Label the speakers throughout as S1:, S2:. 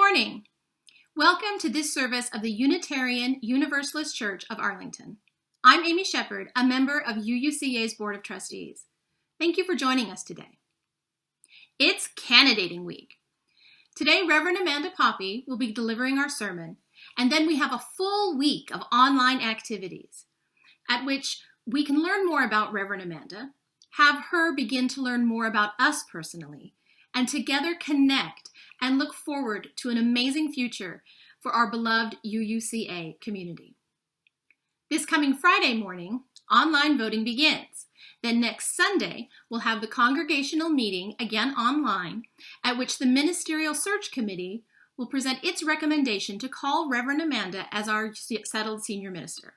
S1: morning. Welcome to this service of the Unitarian Universalist Church of Arlington. I'm Amy Shepard, a member of UUCA's Board of Trustees. Thank you for joining us today. It's candidating week. Today, Reverend Amanda Poppei will be delivering our sermon, and then we have a full week of online activities at which we can learn more about Reverend Amanda, have her begin to learn more about us personally, and together connect and look forward to an amazing future for our beloved UUCA community. This coming Friday morning, online voting begins. Then next Sunday, we'll have the Congregational meeting, again online, at which the Ministerial Search Committee will present its recommendation to call Reverend Amanda as our settled senior minister.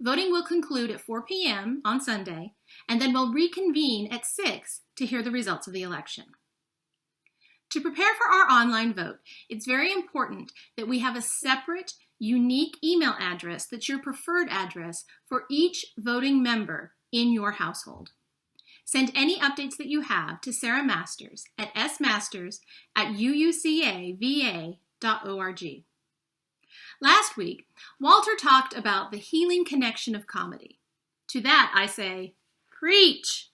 S1: Voting will conclude at 4 p.m. on Sunday, and then we'll reconvene at 6 to hear the results of the election. To prepare for our online vote, it's very important that we have a separate, unique email address that's your preferred address for each voting member in your household. Send any updates that you have to Sarah Masters at smasters@uucava.org. Last week, Walter talked about the healing connection of comedy. To that, I say, preach!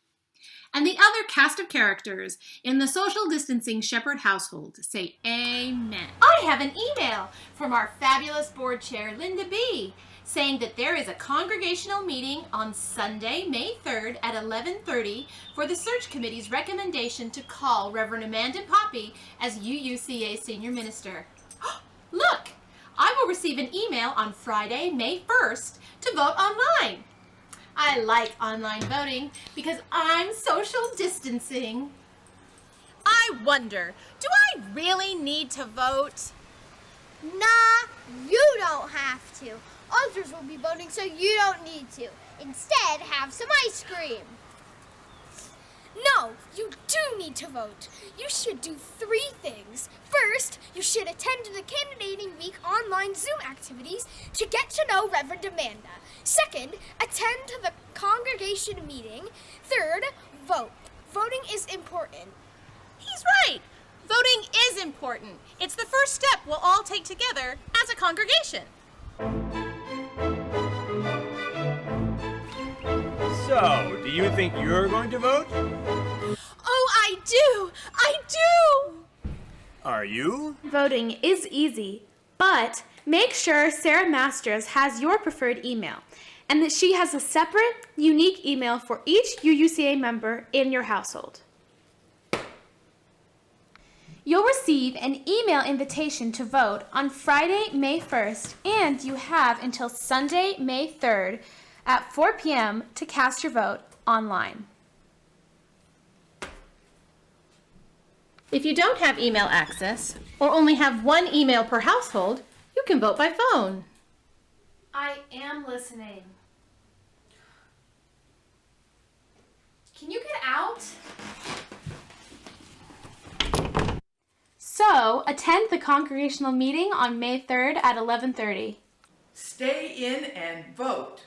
S1: And the other cast of characters in the social distancing Shepherd household say amen.
S2: I have an email from our fabulous board chair, Linda B., saying that there is a congregational meeting on Sunday, May 3rd at 11:30 for the search committee's recommendation to call Reverend Amanda Poppei as UUCA senior minister. Look, I will receive an email on Friday, May 1st to vote online. I like online voting because I'm social distancing. I wonder, do I really need to vote?
S3: Nah, you don't have to. Others will be voting, so you don't need to. Instead, have some ice cream.
S4: No, you do need to vote. You should do 3 things. First, you should attend the Candidating Week online Zoom activities to get to know Reverend Amanda. Second, attend to the congregation meeting. Third, vote. Voting is important.
S2: He's right. Voting is important. It's the first step we'll all take together as a congregation.
S5: So, do you think you're going to vote?
S2: Oh, I do! I do!
S5: Are you?
S6: Voting is easy, but make sure Sarah Masters has your preferred email and that she has a separate, unique email for each UUCA member in your household. You'll receive an email invitation to vote on Friday, May 1st, and you have until Sunday, May 3rd at 4 p.m. to cast your vote online.
S1: If you don't have email access, or only have one email per household, you can vote by phone.
S6: I am listening. Can you get out? So, attend the congregational meeting on May 3rd at 11:30.
S7: Stay in and vote.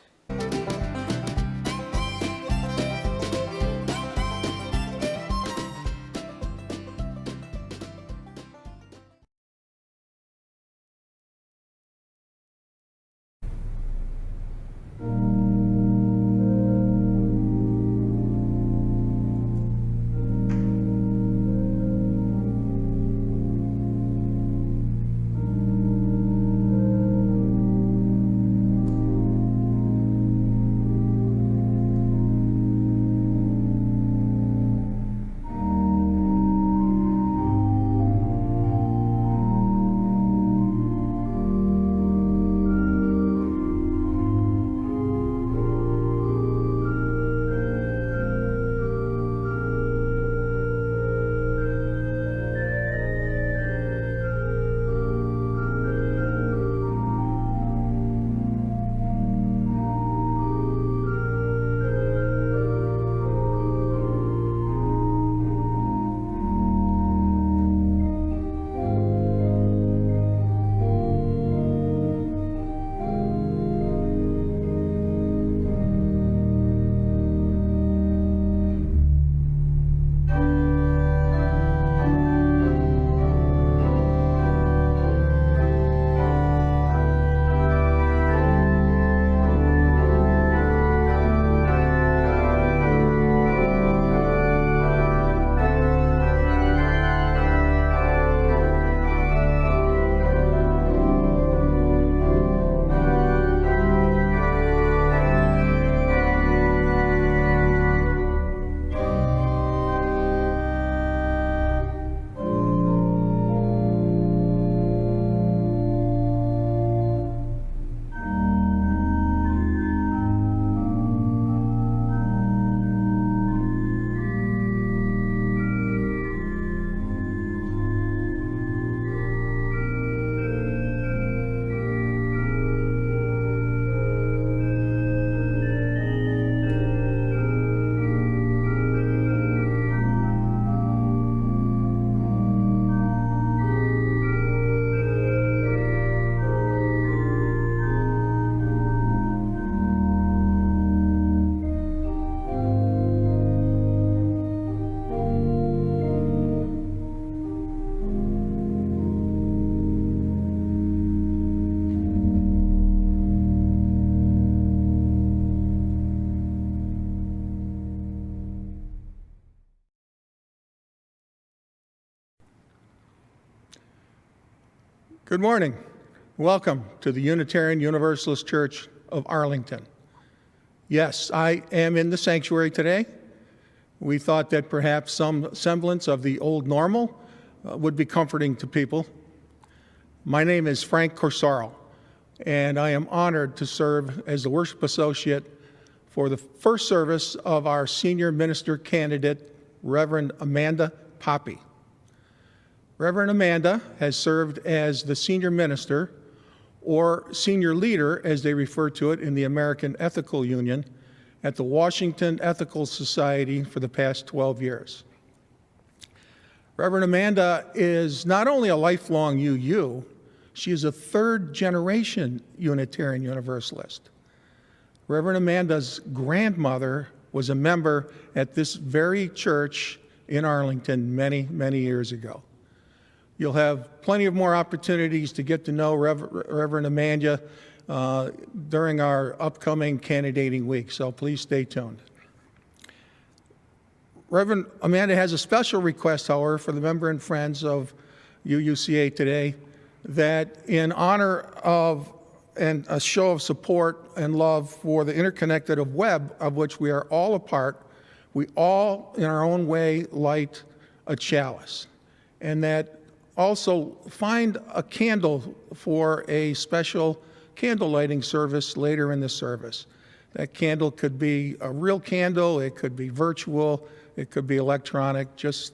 S8: Good morning. Welcome to the Unitarian Universalist Church of Arlington. Yes, I am in the sanctuary today. We thought that perhaps some semblance of the old normal would be comforting to people. My name is Frank Corsaro, and I am honored to serve as the worship associate for the first service of our senior minister candidate, Reverend Amanda Poppei. Reverend Amanda has served as the senior minister, or senior leader as they refer to it in the American Ethical Union, at the Washington Ethical Society for the past 12 years. Reverend Amanda is not only a lifelong UU, she is a third-generation Unitarian Universalist. Reverend Amanda's grandmother was a member at this very church in Arlington many, many years ago. You'll have plenty of more opportunities to get to know Reverend Amanda during our upcoming candidating week, so please stay tuned. Reverend Amanda has a special request, however, for the member and friends of UUCA today, that in honor of and a show of support and love for the interconnected web of which we are all a part, we all, in our own way, light a chalice. And that also find a candle for a special candle lighting service later in the service. That candle could be a real candle, it could be virtual, it could be electronic. Just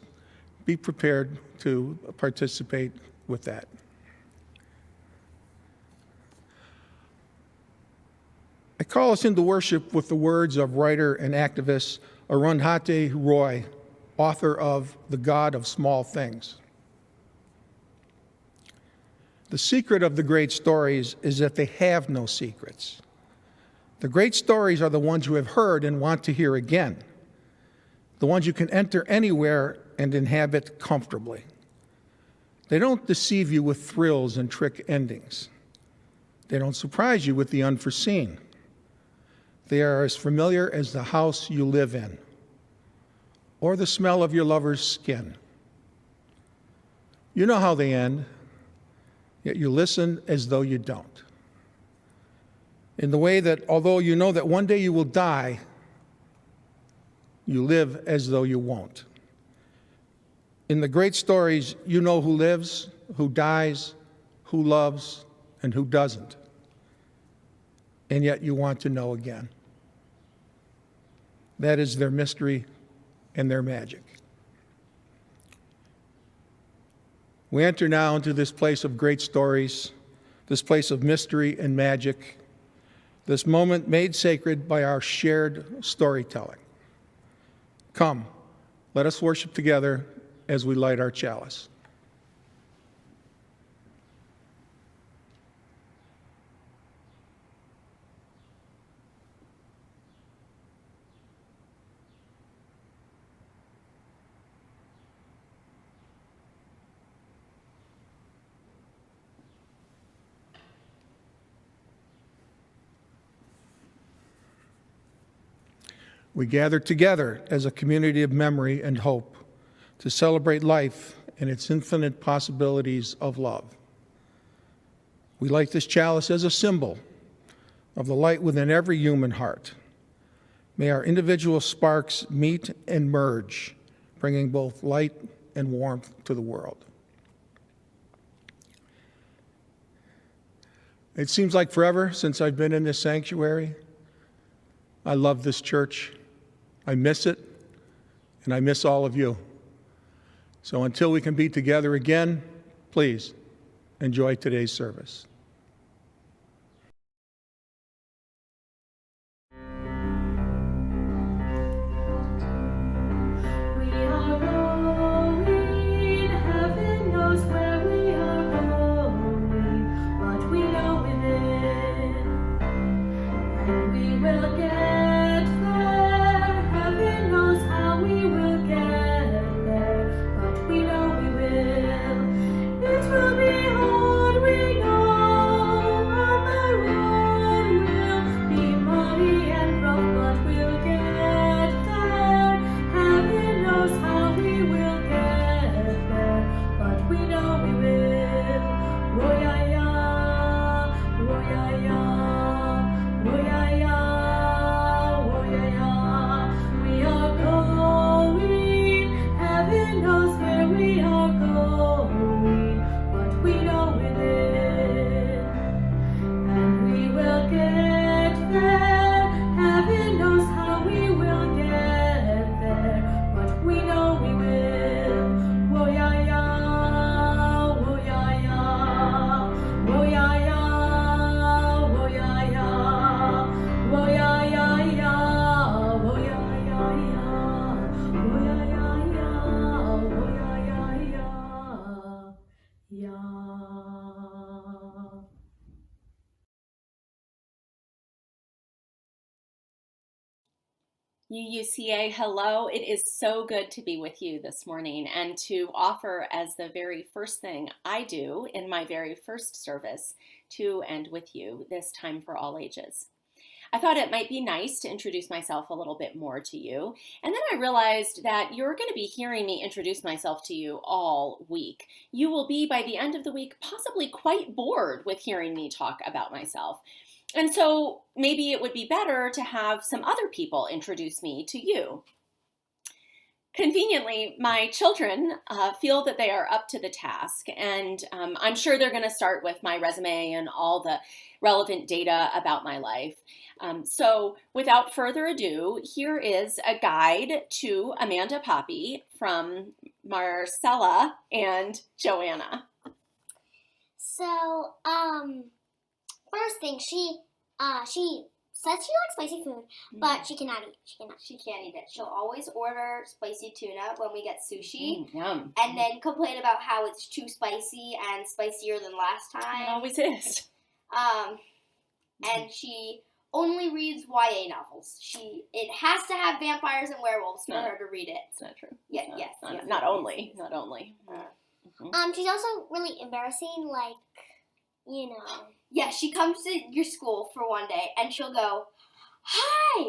S8: be prepared to participate with that. I call us into worship with the words of writer and activist Arundhati Roy, author of The God of Small Things. The secret of the great stories is that they have no secrets. The great stories are the ones you have heard and want to hear again, the ones you can enter anywhere and inhabit comfortably. They don't deceive you with thrills and trick endings. They don't surprise you with the unforeseen. They are as familiar as the house you live in or the smell of your lover's skin. You know how they end, yet you listen as though you don't. In the way that, although you know that one day you will die, you live as though you won't. In the great stories, you know who lives, who dies, who loves, and who doesn't. And yet you want to know again. That is their mystery and their magic. We enter now into this place of great stories, this place of mystery and magic, this moment made sacred by our shared storytelling. Come, let us worship together as we light our chalice. We gather together as a community of memory and hope to celebrate life and its infinite possibilities of love. We light this chalice as a symbol of the light within every human heart. May our individual sparks meet and merge, bringing both light and warmth to the world. It seems like forever since I've been in this sanctuary. I love this church. I miss it, and I miss all of you. So until we can be together again, please enjoy today's service.
S9: Royal UUCA, hello. It is so good to be with you this morning and to offer as the very first thing I do in my very first service to and with you this time for all ages. I thought it might be nice to introduce myself a little bit more to you. And then I realized that you're going to be hearing me introduce myself to you all week. You will be, by the end of the week, possibly quite bored with hearing me talk about myself. And so maybe it would be better to have some other people introduce me to you. Conveniently, my children feel that they are up to the task, and I'm sure they're going to start with my resume and all the relevant data about my life. So without further ado, here is a guide to Amanda Poppei from Marcella and Joanna.
S3: So, first thing, she says she likes spicy food, but she cannot eat.
S10: She can't eat it. She'll always order spicy tuna when we get sushi,
S9: Yum.
S10: and then complain about how it's too spicy and spicier than last time.
S9: It always is.
S10: And she only reads YA novels. It has to have vampires and werewolves for her to read it.
S9: It's not true.
S10: Yes.
S9: Not only.
S3: She's also really embarrassing,
S10: Yeah, she comes to your school for one day, and she'll go, "Hi,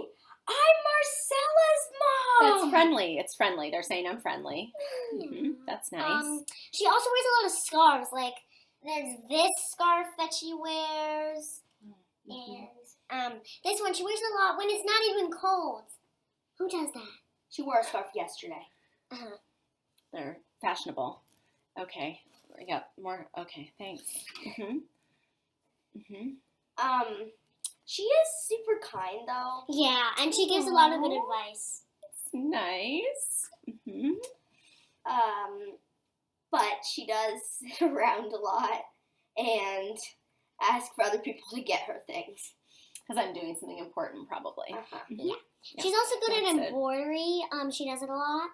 S10: I'm Marcella's mom."
S9: That's friendly. It's friendly. They're saying I'm friendly. That's nice.
S3: She also wears a lot of scarves. Like, there's this scarf that she wears, and this one she wears a lot when it's not even cold. Who does that?
S10: She wore a scarf yesterday.
S9: They're fashionable. Okay. We got more. Okay, thanks.
S10: She is super kind, though.
S3: Yeah, and she gives a lot of good advice.
S9: It's nice.
S10: But she does sit around a lot and ask for other people to get her things.
S9: Because I'm doing something important, probably.
S3: Yeah. She's also good at embroidery. She does it a lot.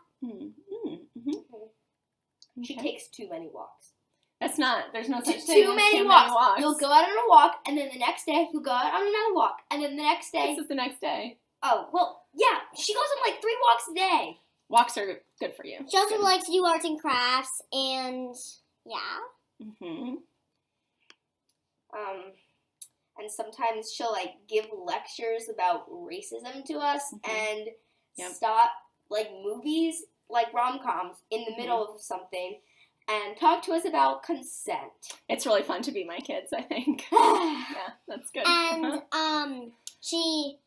S10: She takes too many walks.
S9: There's no such thing
S10: Too
S9: as
S10: many
S9: too
S10: walks.
S9: many walks.
S10: You'll go out on a walk, and then the next day you'll go out on another walk, and then the next day.
S9: This is the next day.
S10: Oh, well, yeah. She goes on 3 walks a day.
S9: Walks are good for you.
S3: She also likes to do arts and crafts, and yeah.
S10: And sometimes she'll give lectures about racism to us and stop movies like rom-coms in the middle of something and talk to us about consent.
S9: It's really fun to be my kids, I think. Yeah, that's good.
S3: And she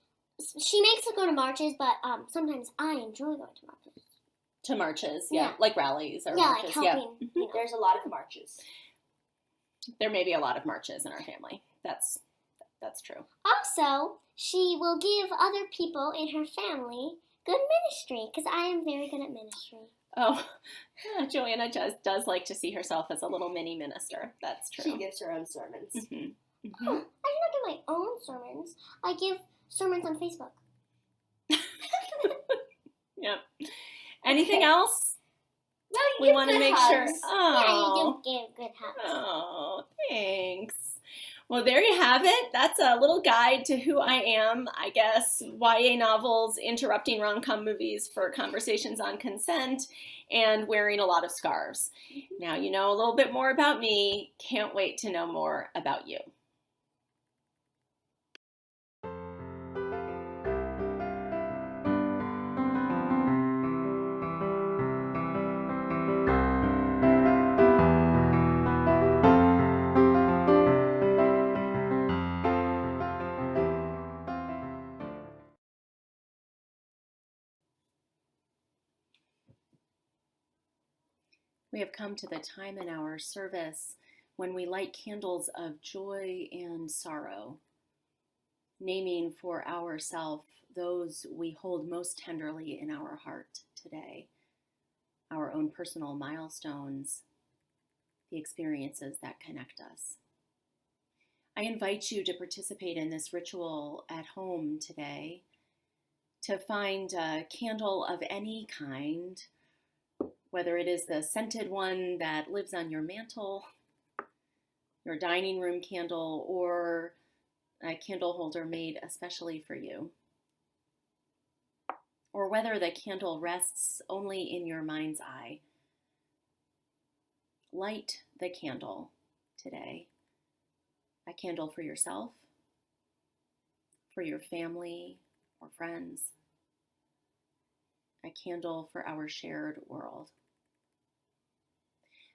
S3: makes us go to marches, but sometimes I enjoy going to marches.
S9: To marches, yeah. Like rallies or
S3: yeah,
S9: marches.
S3: like helping.
S10: Yeah. There's a lot of marches.
S9: There may be a lot of marches in our family. That's true.
S3: Also, she will give other people in her family good ministry, because I am very good at ministry.
S9: Oh, yeah, Joanna does like to see herself as a little mini minister. That's true.
S10: She gives her own sermons.
S3: Oh, I do not do my own sermons. I give sermons on Facebook.
S9: Yep. Anything else?
S10: No,
S9: we want to make sure. Oh,
S3: yeah, you give good hugs.
S9: Oh, thanks. Well, there you have it. That's a little guide to who I am. I guess YA novels, interrupting rom-com movies for conversations on consent, and wearing a lot of scarves. Now you know a little bit more about me. Can't wait to know more about you. We have come to the time in our service when we light candles of joy and sorrow, naming for ourselves those we hold most tenderly in our heart today, our own personal milestones, the experiences that connect us. I invite you to participate in this ritual at home today, to find a candle of any kind, whether it is the scented one that lives on your mantle, your dining room candle, or a candle holder made especially for you. or whether the candle rests only in your mind's eye. Light the candle today. A candle for yourself, for your family or friends, a candle for our shared world.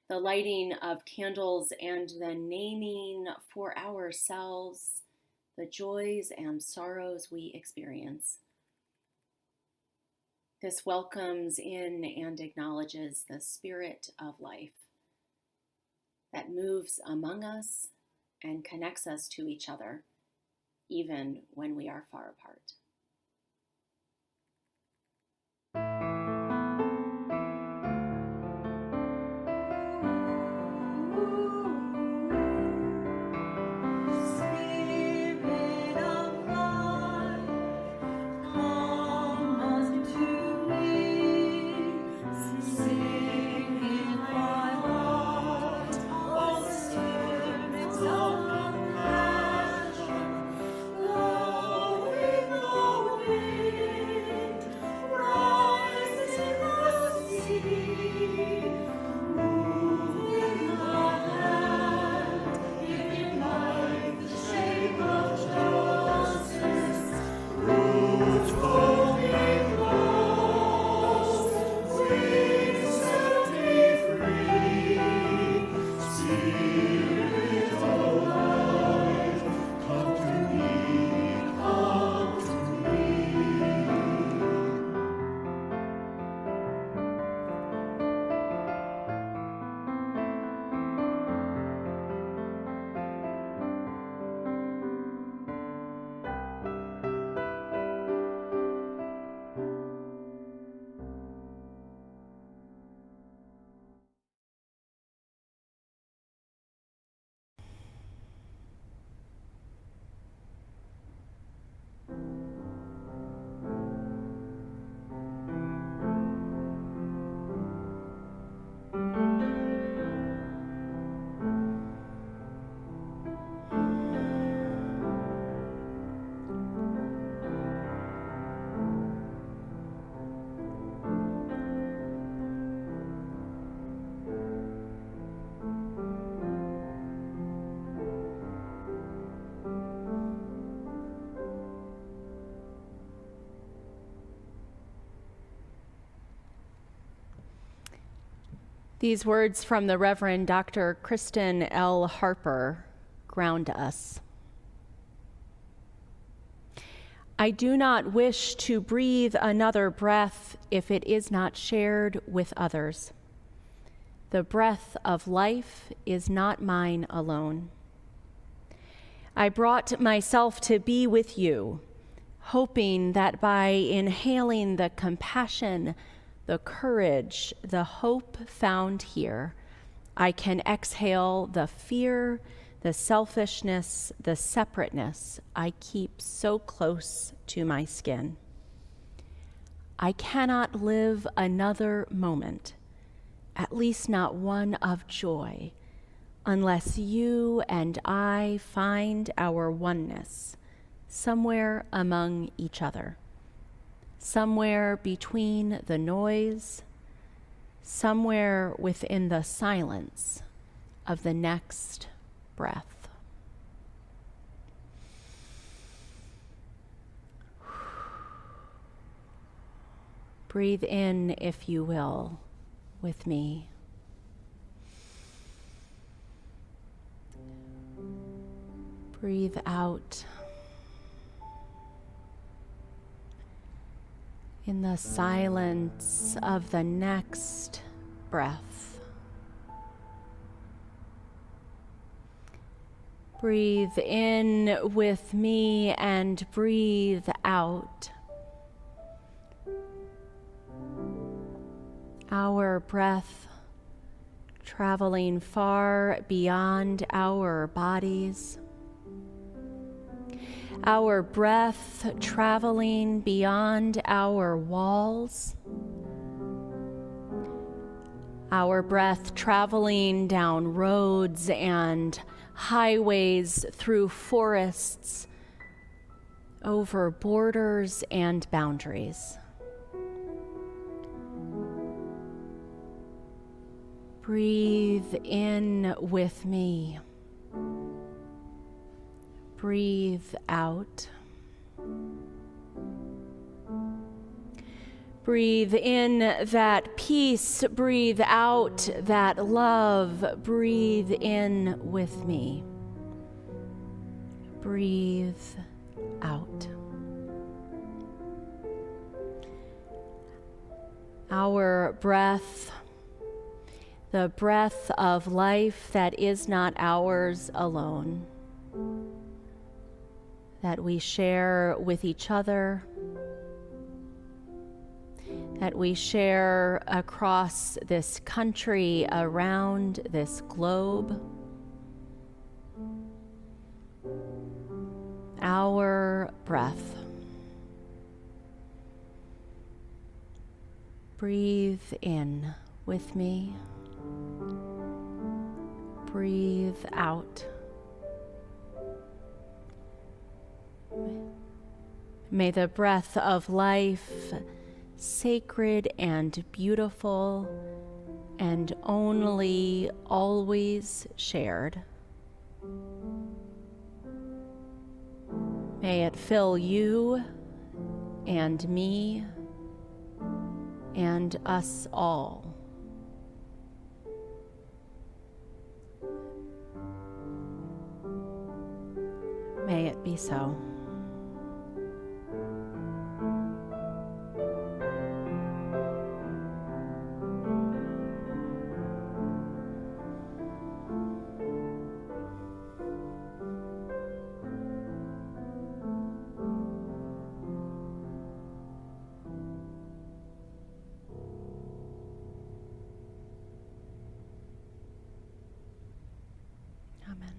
S9: The lighting of candles and the naming for ourselves the joys and sorrows we experience. This welcomes in and acknowledges the spirit of life that moves among us and connects us to each other, even when we are far apart. These words from the Reverend Dr. Kristen L. Harper ground us. I do not wish to breathe another breath if it is not shared with others. The breath of life is not mine alone. I brought myself to be with you, hoping that by inhaling the compassion, the courage, the hope found here, I can exhale the fear, the selfishness, the separateness I keep so close to my skin. I cannot live another moment, at least not one of joy, unless you and I find our oneness somewhere among each other. Somewhere between the noise, somewhere within the silence of the next breath. Breathe in, if you will, with me. Breathe out. In the silence of the next breath. Breathe in with me and breathe out. Our breath traveling far beyond our bodies. Our breath traveling beyond our walls. Our breath traveling down roads and highways, through forests, over borders and boundaries. Breathe in with me. Breathe out. Breathe in that peace. Breathe out that love. Breathe in with me. Breathe out. Our breath, the breath of life that is not ours alone, that we share with each other, that we share across this country, around this globe. Our breath. Breathe in with me. Breathe out. May the breath of life, sacred and beautiful, and only always shared, may it fill you and me and us all. May it be so. Amen.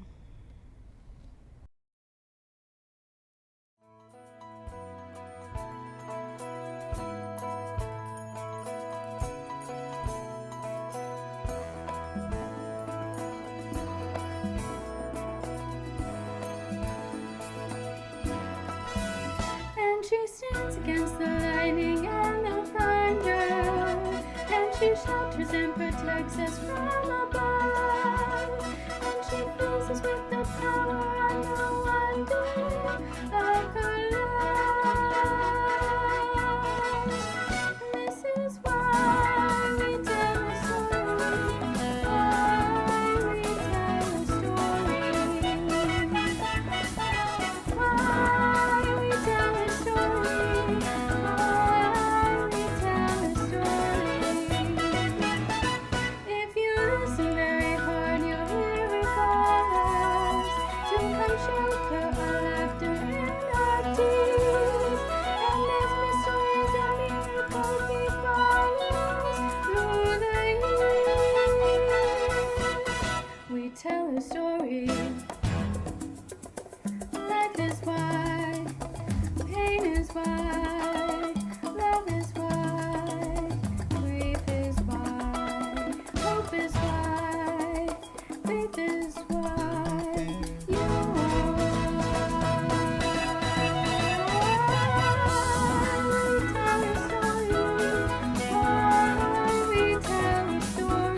S11: And she stands against the lightning and the thunder, and she shelters and protects us from above, and she fills us with the power and the wonder of her love. This is why we tell a story, why we tell a story, why we tell a story, why we tell a story. If you listen very hard, you'll hear it calls to come shelter our laughter and our tears. And as mysteries and miracles befall us through the years, we tell a story. Life is wide, pain is wide, love is wide, grief is wide, hope is wide, faith is wide. You are. We tell a story. Why we tell a story.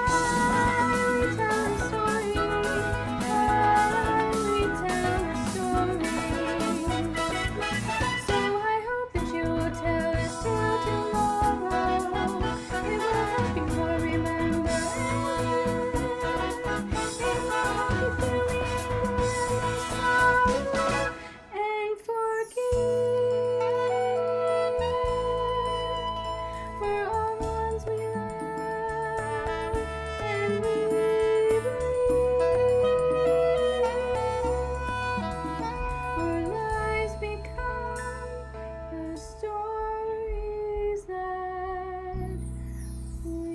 S11: Why we tell a story. Why we tell a story. So I hope that you will tell us till tomorrow. It will help you more remember. It will help you feel the anger and the sorrow and forgive for all the ones we love and we believe our lives become the stories that we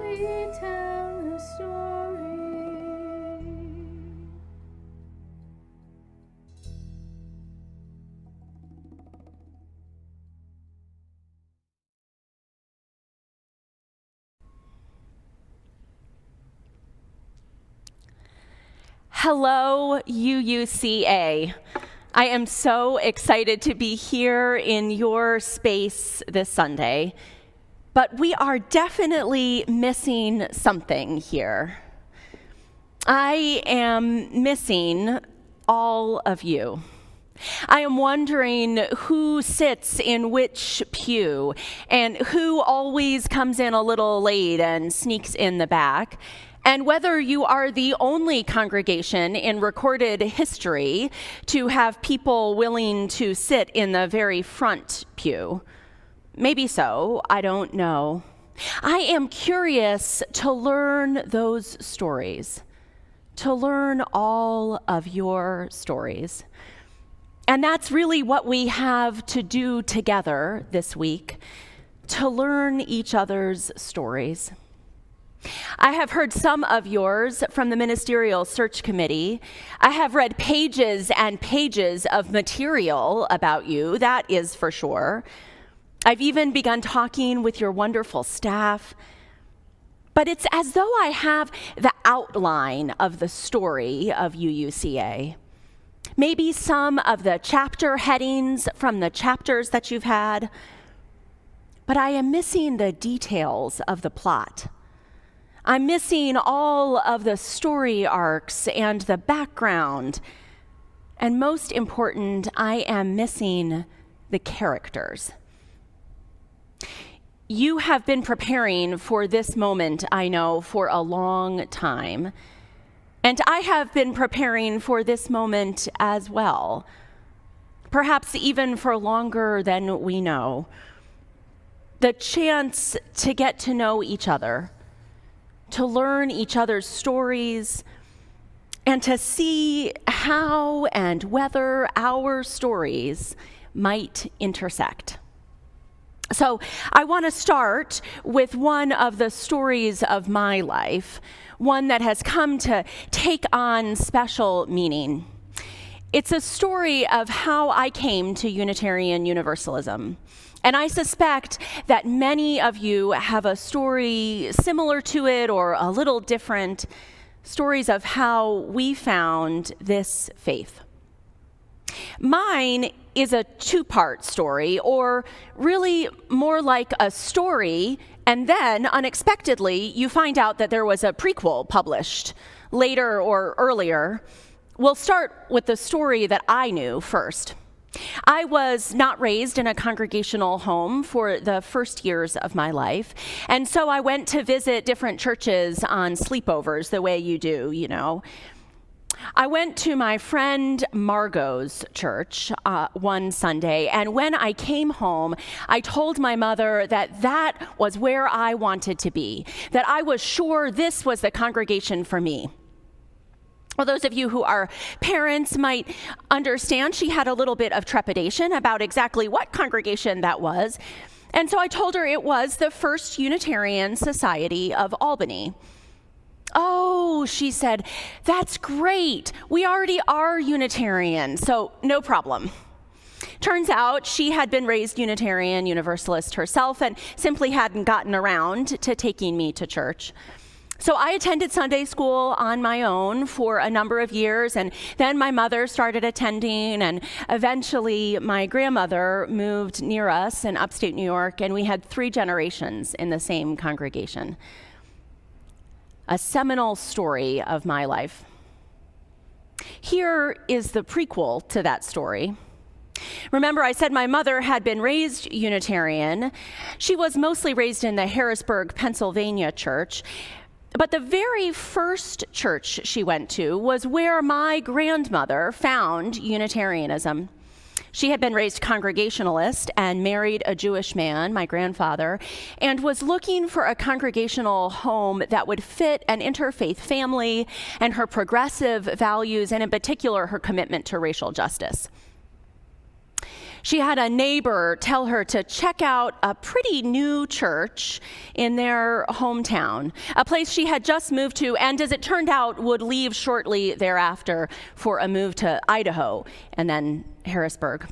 S11: we tell a story.
S12: Hello, UUCA. I am so excited to be here in your space this Sunday, but we are definitely missing something here. I am missing all of you. I am wondering who sits in which pew and who always comes in a little late and sneaks in the back, and whether you are the only congregation in recorded history to have people willing to sit in the very front pew. Maybe so, I don't know. I am curious to learn those stories, to learn all of your stories. And that's really what we have to do together this week, to learn each other's stories. I have heard some of yours from the Ministerial Search Committee. I have read pages and pages of material about you, that is for sure. I've even begun talking with your wonderful staff. But it's as though I have the outline of the story of UUCA. Maybe some of the chapter headings from the chapters that you've had. But I am missing the details of the plot. I'm missing all of the story arcs and the background. And most important, I am missing the characters. You have been preparing for this moment, I know, for a long time. And I have been preparing for this moment as well, perhaps even for longer than we know. The chance to get to know each other, to learn each other's stories, and to see how and whether our stories might intersect. So I want to start with one of the stories of my life, one that has come to take on special meaning. It's a story of how I came to Unitarian Universalism. And I suspect that many of you have a story similar to it or a little different, stories of how we found this faith. Mine is a two-part story, or really more like a story, and then unexpectedly you find out that there was a prequel published later or earlier. We'll start with the story that I knew first. I was not raised in a congregational home for the first years of my life, and so I went to visit different churches on sleepovers, the way you do, you know. I went to my friend Margot's church one Sunday, and when I came home, I told my mother that that was where I wanted to be, that I was sure this was the congregation for me. Well, those of you who are parents might understand she had a little bit of trepidation about exactly what congregation that was. And so I told her it was the First Unitarian Society of Albany. Oh, she said, that's great. We already are Unitarian, so no problem. Turns out she had been raised Unitarian Universalist herself and simply hadn't gotten around to taking me to church. So I attended Sunday school on my own for a number of years, and then my mother started attending, and eventually my grandmother moved near us in upstate New York, and we had 3 generations in the same congregation. A seminal story of my life. Here is the prequel to that story. Remember, I said my mother had been raised Unitarian. She was mostly raised in the Harrisburg, Pennsylvania church. But the very first church she went to was where my grandmother found Unitarianism. She had been raised Congregationalist and married a Jewish man, my grandfather, and was looking for a congregational home that would fit an interfaith family and her progressive values, and in particular, her commitment to racial justice. She had a neighbor tell her to check out a pretty new church in their hometown, a place she had just moved to, and as it turned out, would leave shortly thereafter for a move to Idaho and then Harrisburg.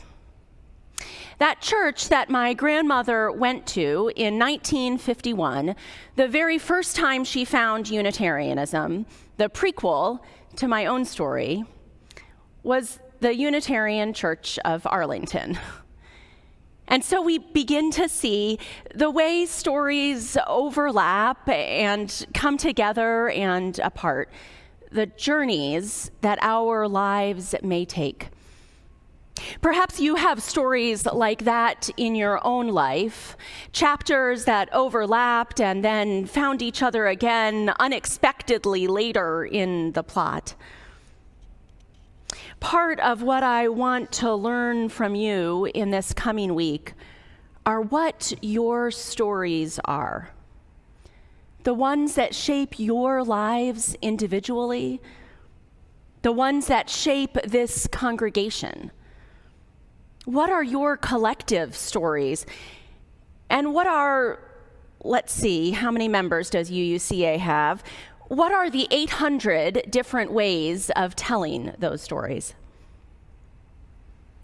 S12: That church that my grandmother went to in 1951, the very first time she found Unitarianism, the prequel to my own story was the Unitarian Church of Arlington. And so we begin to see the way stories overlap and come together and apart, the journeys that our lives may take. Perhaps you have stories like that in your own life, chapters that overlapped and then found each other again unexpectedly later in the plot. Part of what I want to learn from you in this coming week are what your stories are. The ones that shape your lives individually, the ones that shape this congregation. What are your collective stories? And what are, let's see, how many members does UUCA have? What are the 800 different ways of telling those stories?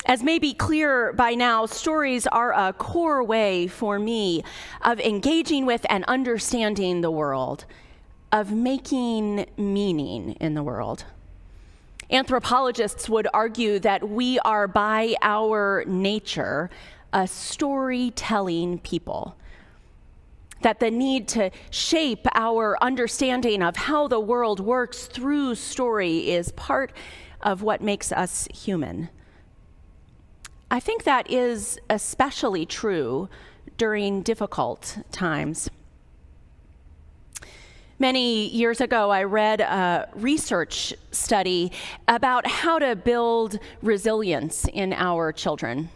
S12: As may be clear by now, stories are a core way for me of engaging with and understanding the world, of making meaning in the world. Anthropologists would argue that we are by our nature a storytelling people. That the need to shape our understanding of how the world works through story is part of what makes us human. I think that is especially true during difficult times. Many years ago, I read a research study about how to build resilience in our children.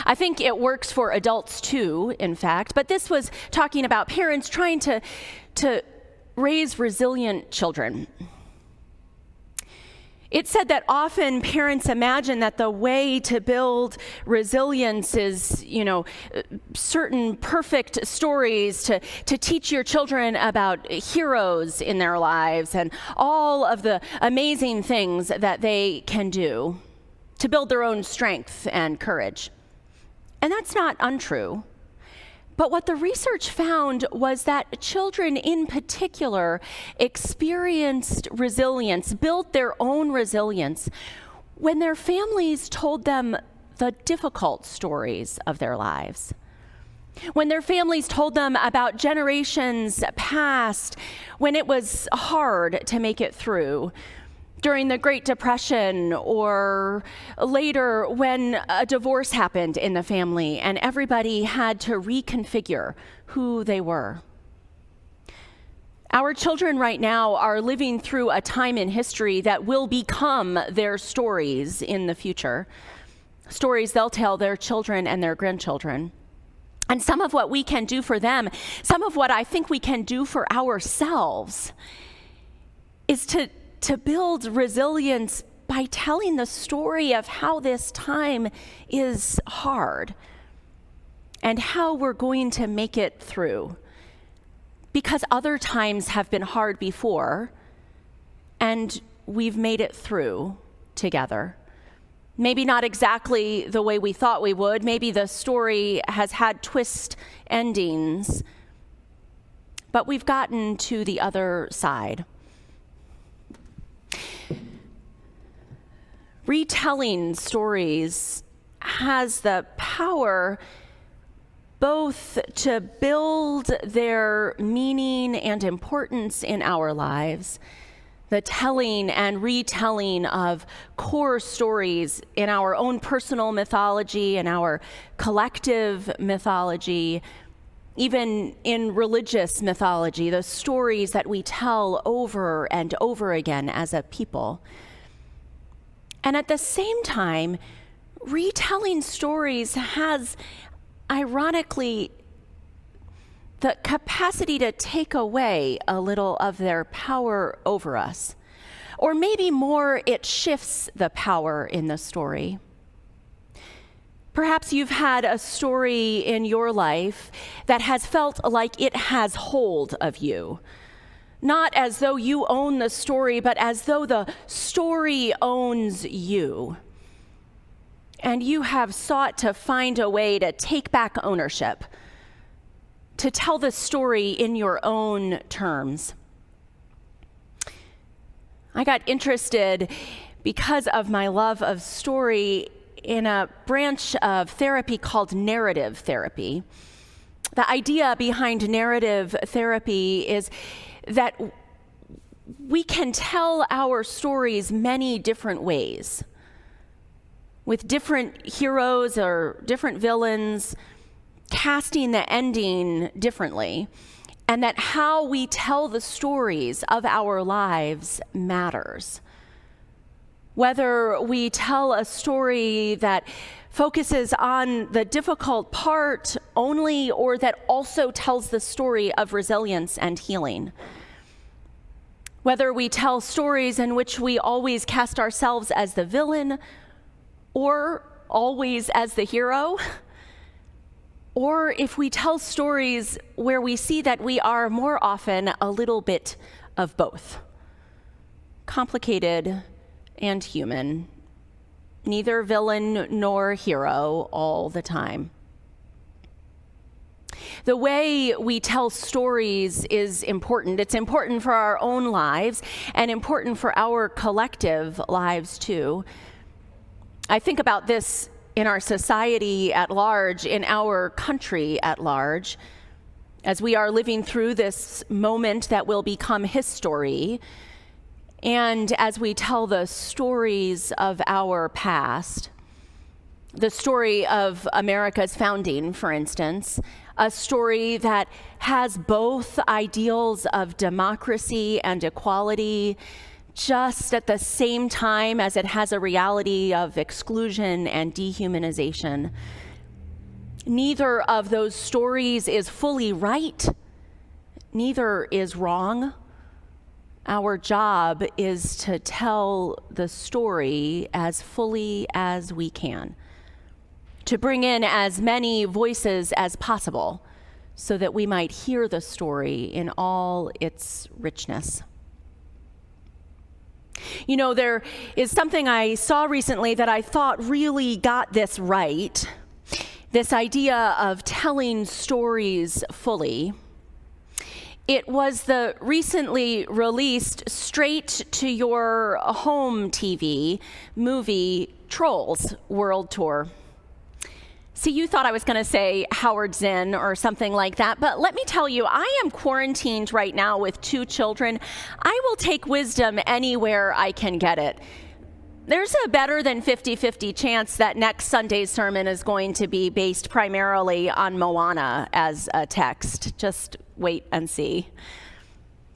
S12: I think it works for adults too, in fact, but this was talking about parents trying to raise resilient children. It said that often parents imagine that the way to build resilience is, certain perfect stories to teach your children about heroes in their lives and all of the amazing things that they can do to build their own strength and courage. And that's not untrue. But what the research found was that children in particular experienced resilience, built their own resilience, when their families told them the difficult stories of their lives. When their families told them about generations past, when it was hard to make it through, during the Great Depression, or later when a divorce happened in the family and everybody had to reconfigure who they were. Our children right now are living through a time in history that will become their stories in the future, stories they'll tell their children and their grandchildren. And some of what we can do for them, some of what I think we can do for ourselves, is to build resilience by telling the story of how this time is hard and how we're going to make it through. Because other times have been hard before, and we've made it through together. Maybe not exactly the way we thought we would. Maybe the story has had twist endings, but we've gotten to the other side. Retelling stories has the power both to build their meaning and importance in our lives, the telling and retelling of core stories in our own personal mythology and our collective mythology, even in religious mythology, the stories that we tell over and over again as a people. And at the same time, retelling stories has, ironically, the capacity to take away a little of their power over us. Or maybe more, it shifts the power in the story. Perhaps you've had a story in your life that has felt like it has hold of you. Not as though you own the story, but as though the story owns you. And you have sought to find a way to take back ownership, to tell the story in your own terms. I got interested because of my love of story in a branch of therapy called narrative therapy. The idea behind narrative therapy is that we can tell our stories many different ways, with different heroes or different villains, casting the ending differently, and that how we tell the stories of our lives matters. Whether we tell a story that focuses on the difficult part only, or that also tells the story of resilience and healing. Whether we tell stories in which we always cast ourselves as the villain, or always as the hero, or if we tell stories where we see that we are more often a little bit of both, complicated and human, neither villain nor hero all the time. The way we tell stories is important. It's important for our own lives and important for our collective lives too. I think about this in our society at large, in our country at large, as we are living through this moment that will become history, and as we tell the stories of our past, the story of America's founding, for instance, a story that has both ideals of democracy and equality, just at the same time as it has a reality of exclusion and dehumanization. Neither of those stories is fully right, neither is wrong. Our job is to tell the story as fully as we can, to bring in as many voices as possible so that we might hear the story in all its richness. You know, there is something I saw recently that I thought really got this right. This idea of telling stories fully. It was the recently released straight to your home TV movie Trolls World Tour. See, you thought I was going to say Howard Zinn or something like that, but let me tell you, I am quarantined right now with 2 children. I will take wisdom anywhere I can get it. There's a better than 50-50 chance that next Sunday's sermon is going to be based primarily on Moana as a text. Just wait and see.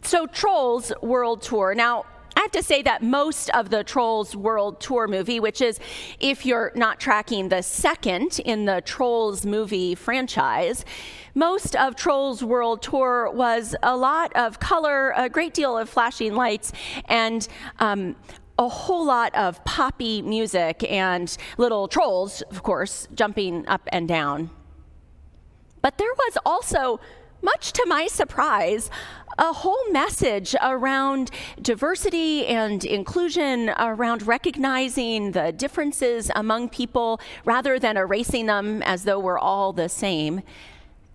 S12: So Trolls World Tour. Now, I have to say that most of the Trolls World Tour movie, which is, if you're not tracking, the second in the Trolls movie franchise, most of Trolls World Tour was a lot of color, a great deal of flashing lights, and a whole lot of poppy music and little trolls, of course, jumping up and down. But there was also, much to my surprise, a whole message around diversity and inclusion, around recognizing the differences among people rather than erasing them as though we're all the same,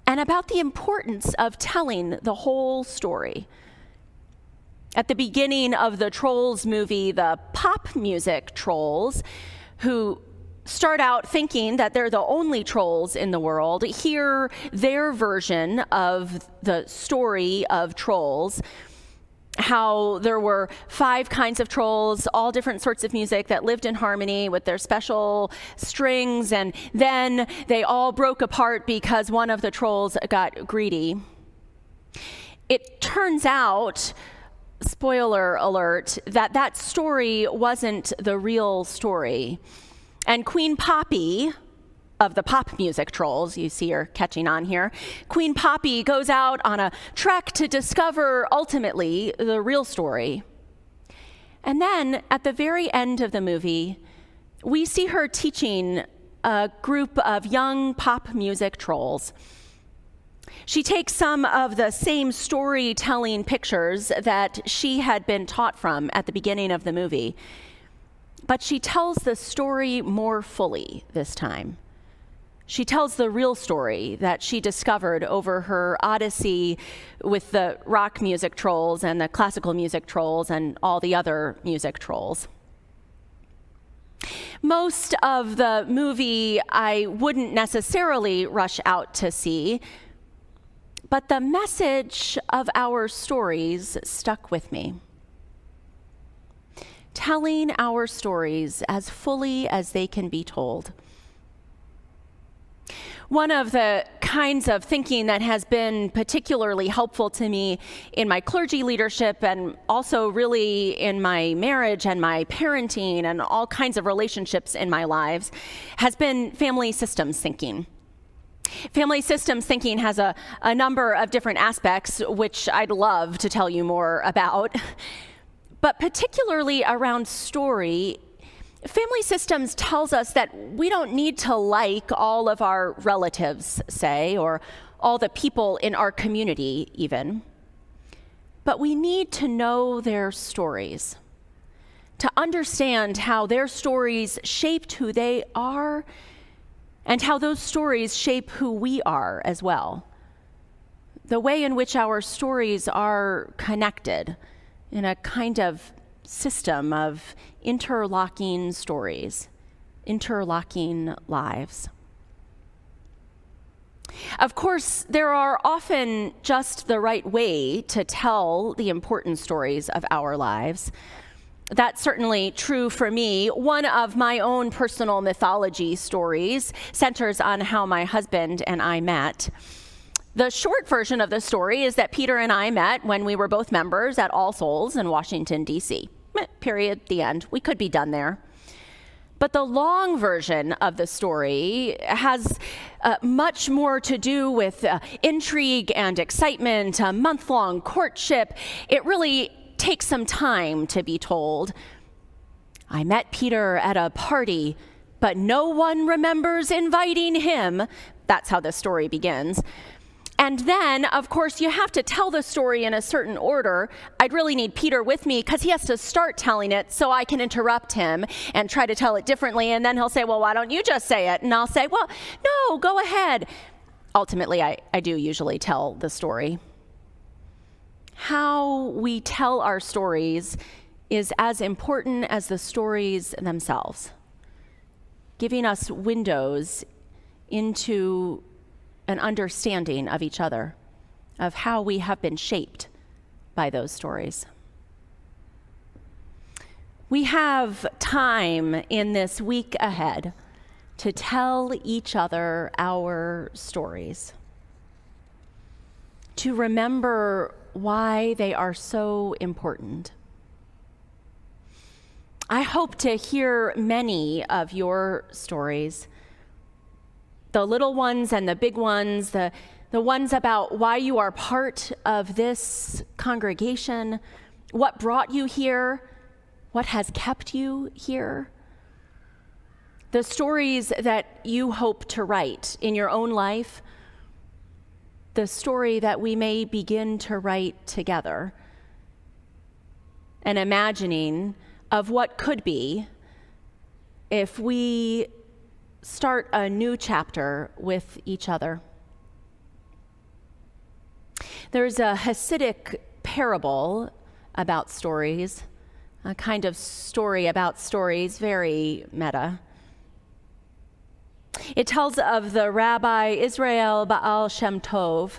S12: and about the importance of telling the whole story. At the beginning of the Trolls movie, the pop music trolls, who start out thinking that they're the only trolls in the world, hear their version of the story of trolls, how there were 5 kinds of trolls, all different sorts of music that lived in harmony with their special strings, and then they all broke apart because one of the trolls got greedy. It turns out, spoiler alert, that story wasn't the real story. And Queen Poppei, of the pop music trolls, you see her catching on here, Queen Poppei goes out on a trek to discover, ultimately, the real story. And then, at the very end of the movie, we see her teaching a group of young pop music trolls. She takes some of the same storytelling pictures that she had been taught from at the beginning of the movie, but she tells the story more fully this time. She tells the real story that she discovered over her odyssey with the rock music trolls and the classical music trolls and all the other music trolls. Most of the movie I wouldn't necessarily rush out to see, but the message of our stories stuck with me. Telling our stories as fully as they can be told. One of the kinds of thinking that has been particularly helpful to me in my clergy leadership and also really in my marriage and my parenting and all kinds of relationships in my lives has been family systems thinking. Family systems thinking has a number of different aspects, which I'd love to tell you more about, but particularly around story. Family systems tells us that we don't need to like all of our relatives, say, or all the people in our community even, but we need to know their stories, to understand how their stories shaped who they are and how those stories shape who we are as well. The way in which our stories are connected in a kind of system of interlocking stories, interlocking lives. Of course, there are often just the right way to tell the important stories of our lives. That's certainly true for me. One of my own personal mythology stories centers on how my husband and I met. The short version of the story is that Peter and I met when we were both members at All Souls in Washington, D.C. Period, the end. We could be done there. But the long version of the story has much more to do with intrigue and excitement, a month-long courtship. It really takes some time to be told. I met Peter at a party, but no one remembers inviting him. That's how the story begins. And then, of course, you have to tell the story in a certain order. I'd really need Peter with me because he has to start telling it so I can interrupt him and try to tell it differently. And then he'll say, well, why don't you just say it? And I'll say, well, no, go ahead. Ultimately, I do usually tell the story. How we tell our stories is as important as the stories themselves, giving us windows into an understanding of each other, of how we have been shaped by those stories. We have time in this week ahead to tell each other our stories, to remember why they are so important. I hope to hear many of your stories, the little ones and the big ones, the ones about why you are part of this congregation, what brought you here, what has kept you here, the stories that you hope to write in your own life, the story that we may begin to write together, an imagining of what could be if we start a new chapter with each other. There's a Hasidic parable about stories, a kind of story about stories, very meta. It tells of the Rabbi Israel Baal Shem Tov,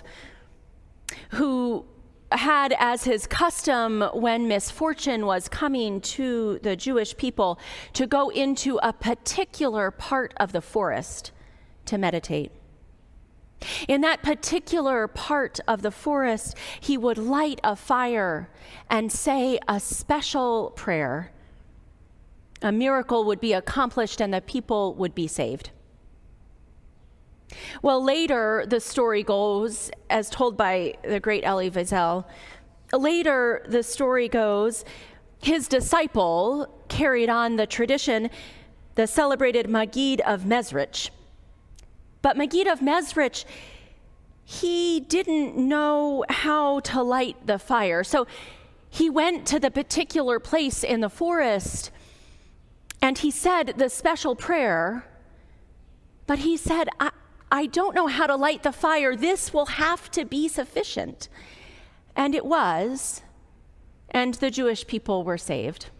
S12: who had as his custom when misfortune was coming to the Jewish people to go into a particular part of the forest to meditate. In that particular part of the forest, he would light a fire and say a special prayer. A miracle would be accomplished and the people would be saved. Well, later the story goes, as told by the great Elie Wiesel, later the story goes, his disciple carried on the tradition, the celebrated Maggid of Mezrich. But Maggid of Mezrich, he didn't know how to light the fire. So he went to the particular place in the forest and he said the special prayer, But he said, I don't know how to light the fire. This will have to be sufficient. And it was, and the Jewish people were saved.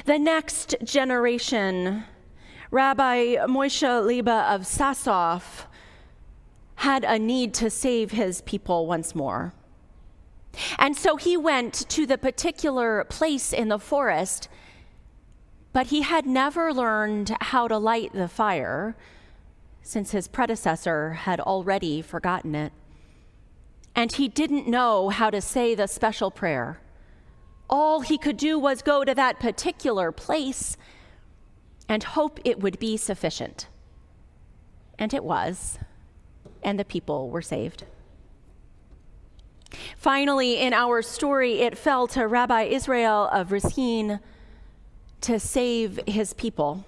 S12: The next generation, Rabbi Moshe Liba of Sassoff, had a need to save his people once more. And so he went to the particular place in the forest, but he had never learned how to light the fire, since his predecessor had already forgotten it. And he didn't know how to say the special prayer. All he could do was go to that particular place and hope it would be sufficient. And it was, and the people were saved. Finally, in our story, it fell to Rabbi Israel of Racine to save his people.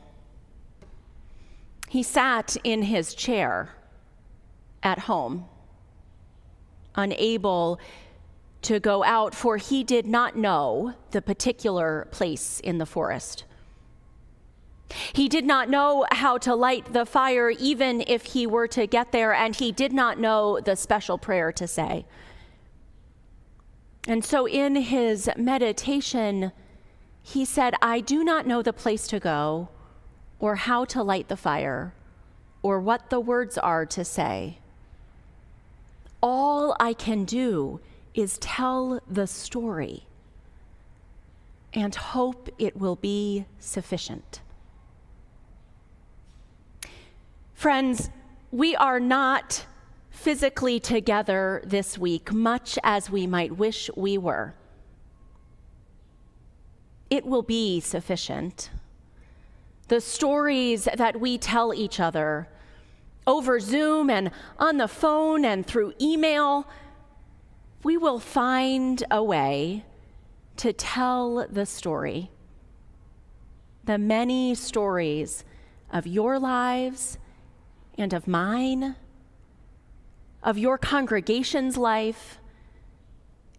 S12: He sat in his chair at home, unable to go out, for he did not know the particular place in the forest. He did not know how to light the fire, even if he were to get there, and he did not know the special prayer to say. And so in his meditation, he said, I do not know the place to go, or how to light the fire, or what the words are to say. All I can do is tell the story and hope it will be sufficient. Friends, we are not physically together this week, much as we might wish we were. It will be sufficient. The stories that we tell each other over Zoom and on the phone and through email, we will find a way to tell the story. The many stories of your lives and of mine, of your congregation's life,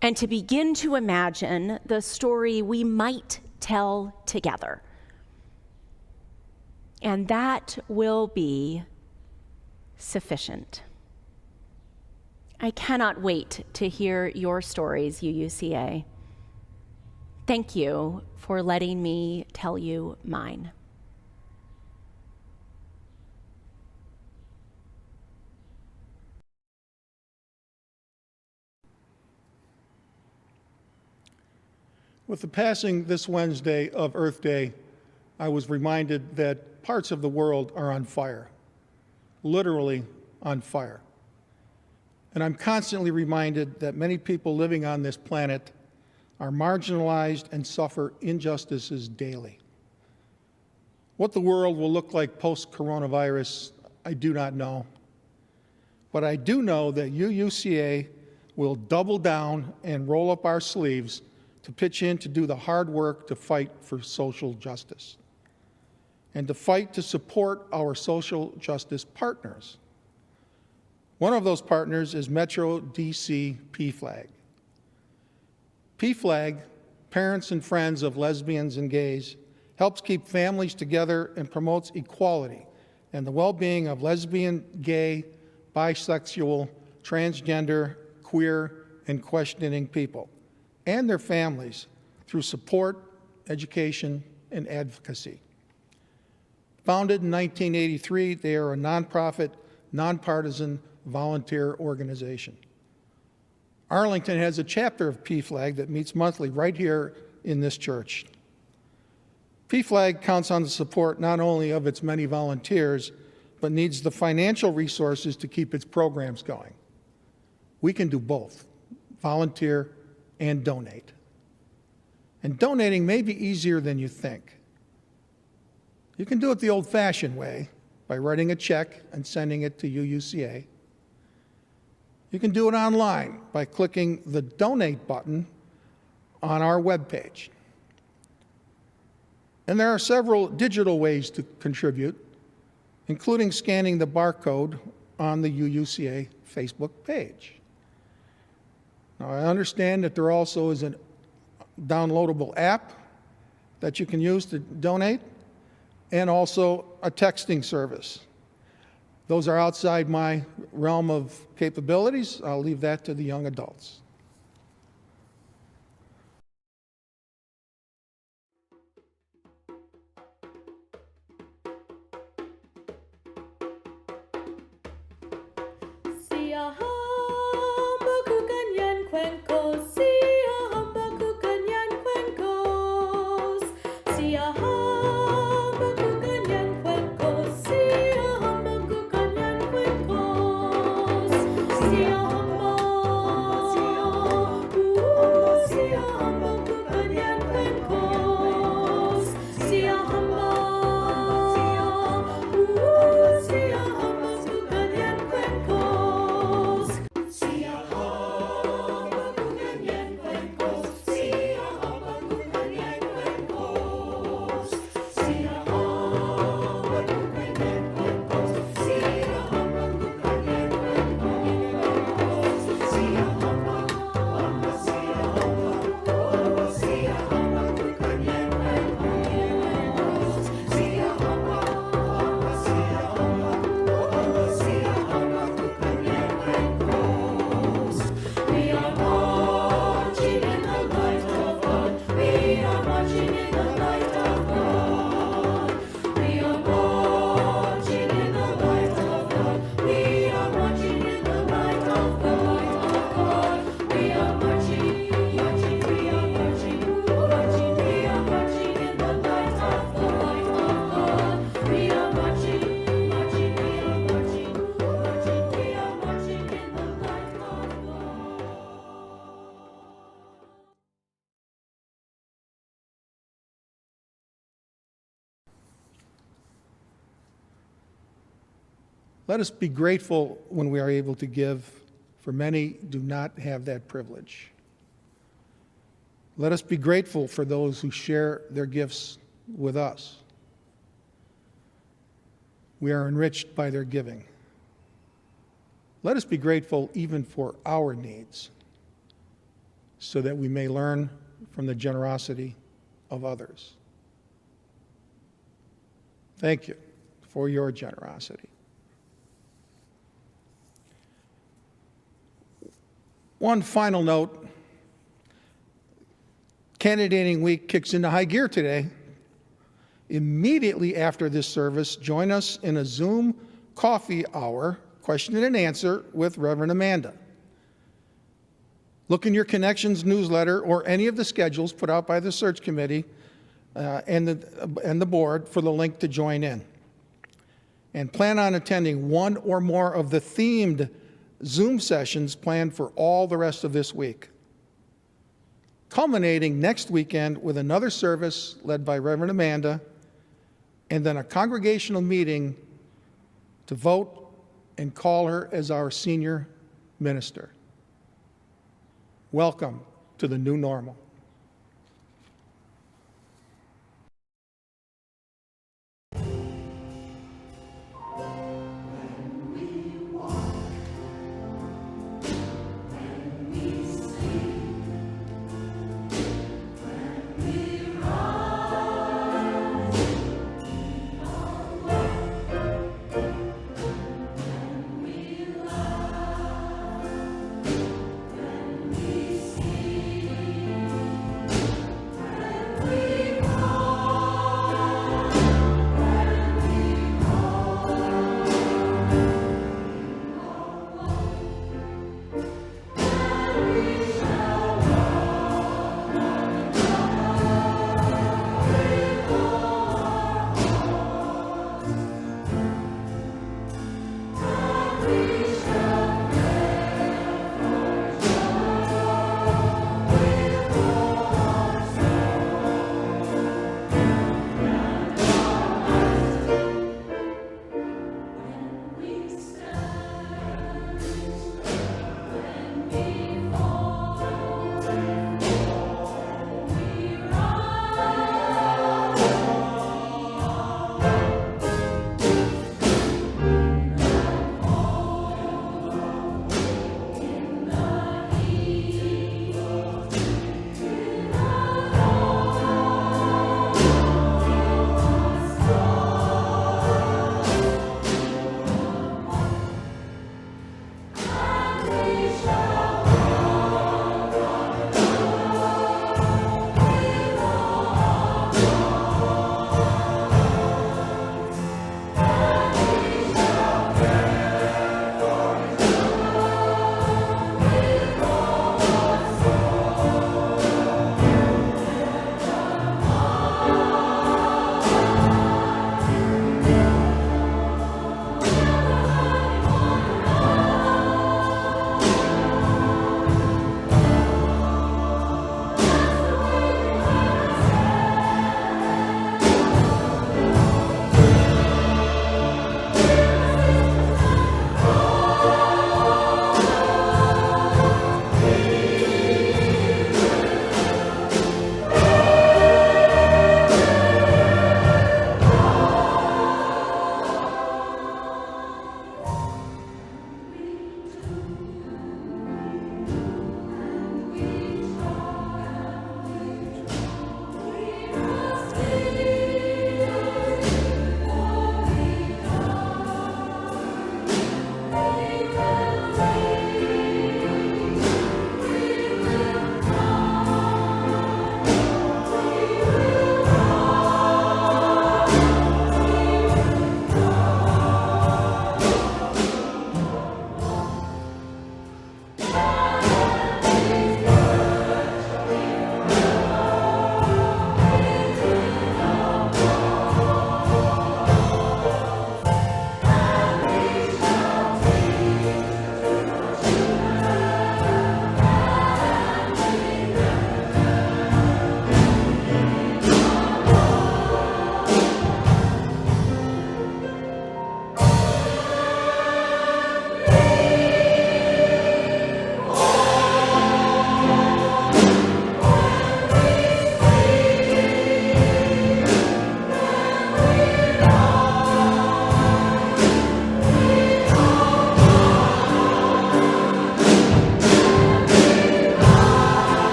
S12: and to begin to imagine the story we might tell together. And that will be sufficient. I cannot wait to hear your stories, UUCA. Thank you for letting me tell you mine.
S8: With the passing this Wednesday of Earth Day, I was reminded that parts of the world are on fire, literally on fire. And I'm constantly reminded that many people living on this planet are marginalized and suffer injustices daily. What the world will look like post-coronavirus, I do not know. But I do know that UUCA will double down and roll up our sleeves to pitch in to do the hard work to fight for social justice and to fight to support our social justice partners. One of those partners is Metro DC PFLAG. PFLAG, Parents and Friends of Lesbians and Gays, helps keep families together and promotes equality and the well-being of lesbian, gay, bisexual, transgender, queer, and questioning people and their families through support, education, and advocacy. Founded in 1983, they are a nonprofit, nonpartisan volunteer organization. Arlington has a chapter of PFLAG that meets monthly right here in this church. PFLAG counts on the support not only of its many volunteers, but needs the financial resources to keep its programs going. We can do both, volunteer and donate. And donating may be easier than you think. You can do it the old-fashioned way by writing a check and sending it to UUCA. You can do it online by clicking the donate button on our webpage. And there are several digital ways to contribute, including scanning the barcode on the UUCA Facebook page. Now, I understand that there also is a downloadable app that you can use to donate, and also a texting service Those are outside my realm of capabilities. I'll leave that to the young adults. Let us be grateful when we are able to give, for many do not have that privilege. Let us be grateful for those who share their gifts with us. We are enriched by their giving. Let us be grateful even for our needs, so that we may learn from the generosity of others. Thank you for your generosity. One final note, candidating week kicks into high gear today. Immediately after this service, join us in a Zoom coffee hour, question and answer with Reverend Amanda. Look in your Connections newsletter or any of the schedules put out by the search committee and the board for the link to join in. And plan on attending one or more of the themed Zoom sessions planned for all the rest of this week, culminating next weekend with another service led by Reverend Amanda, and then a congregational meeting to vote and call her as our senior minister. Welcome to the new normal.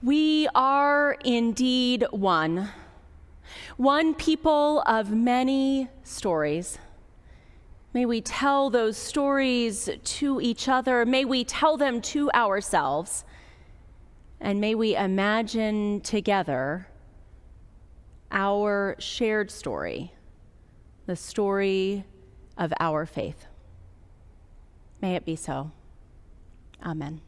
S12: We are indeed one people of many stories. May we tell those stories to each other. May we tell them to ourselves. And may we imagine together our shared story, the story of our faith. May it be so. Amen.